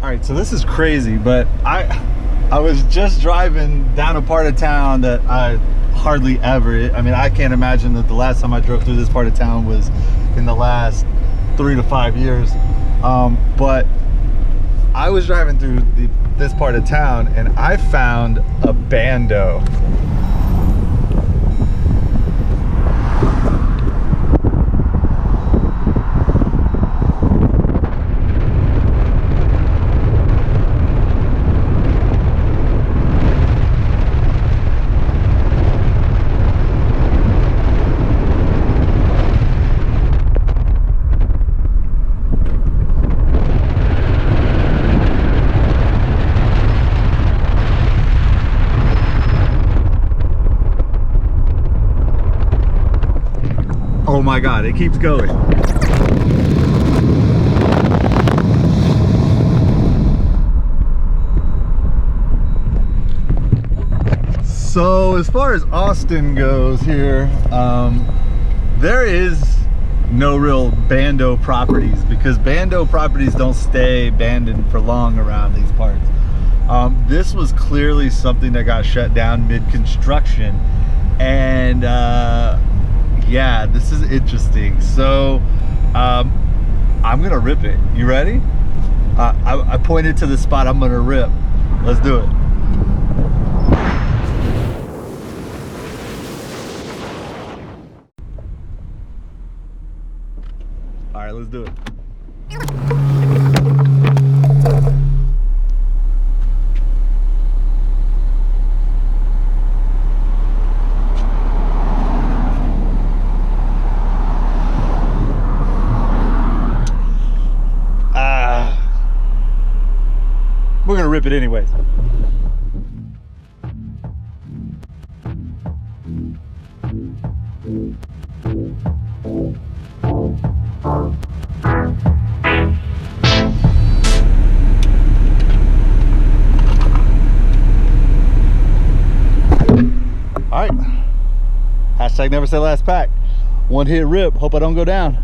All right, so this is crazy, but I was just driving down a part of town that I hardly ever, I mean, I can't imagine that the last time I drove through this part of town was in the last 3 to 5 years. But I was driving through this part of town and I found a Bando. Oh my God, it keeps going. So as far as Austin goes here, there is no real Bando properties because Bando properties don't stay abandoned for long around these parts. This was clearly something that got shut down mid-construction, and yeah, this is interesting. So I'm gonna rip it. You ready? I pointed to the spot I'm gonna rip. Let's do it. All right, let's do it. We're gonna rip it anyways. All right, hashtag never say last pack. One hit rip, hope I don't go down.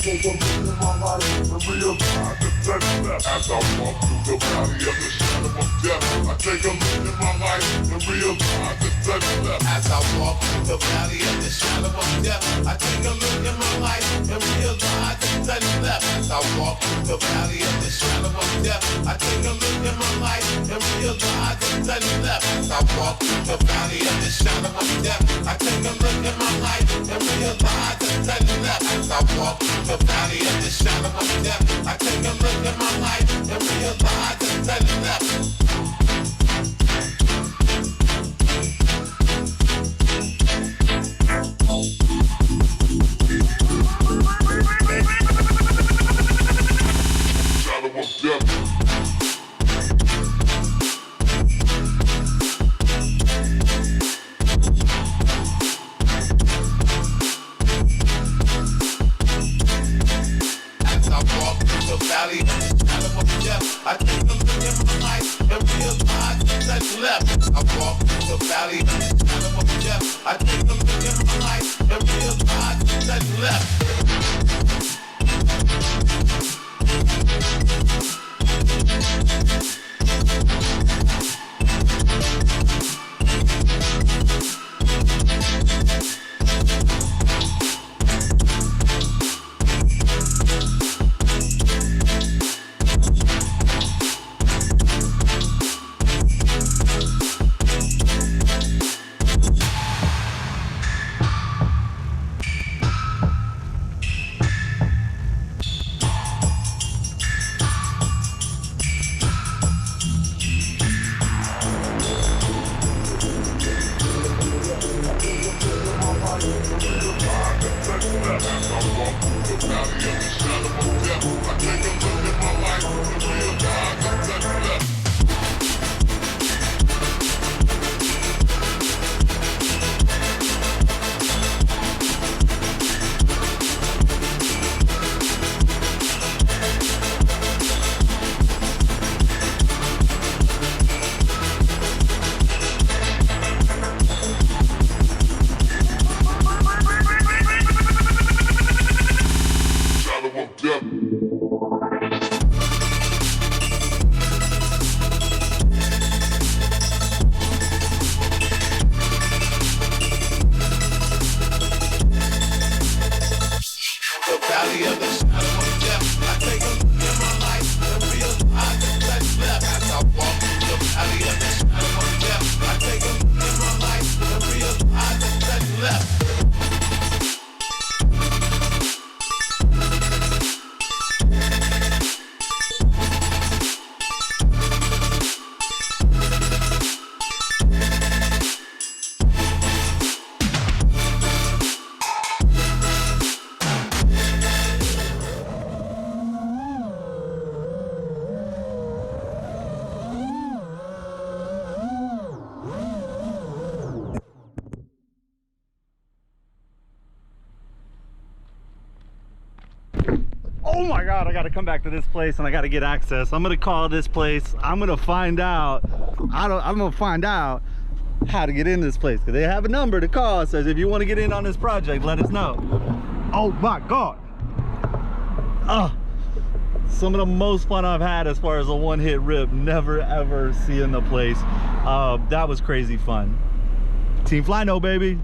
Take a look in my life and realize that as I walk through the valley of the shadow of death. I take a look in my life and realize that as I walk through the valley of the shadow of death. I take a look in my life and realize that as I walk through the valley of the shadow of death. I take a look in my life and realize that as I walk through the valley of the shadow of death. I take a look in my life and realize that as I walk through the valley of the shadow of death. I take a look at my life and realize that shadow of death. I take a look at my life and realize that's left. I walk through the valley of the shadow of death. I take a look at my life and realize that's left. Oh my God, I gotta come back to this place and I gotta get access. I'm gonna call this place. I'm gonna find out. I'm gonna find out how to get in this place, because they have a number to call. It says if you want to get in on this project, let us know. Oh my God. Some of the most fun I've had as far as a one-hit rip. Never ever seeing the place. That was crazy fun. Team Flyno, baby.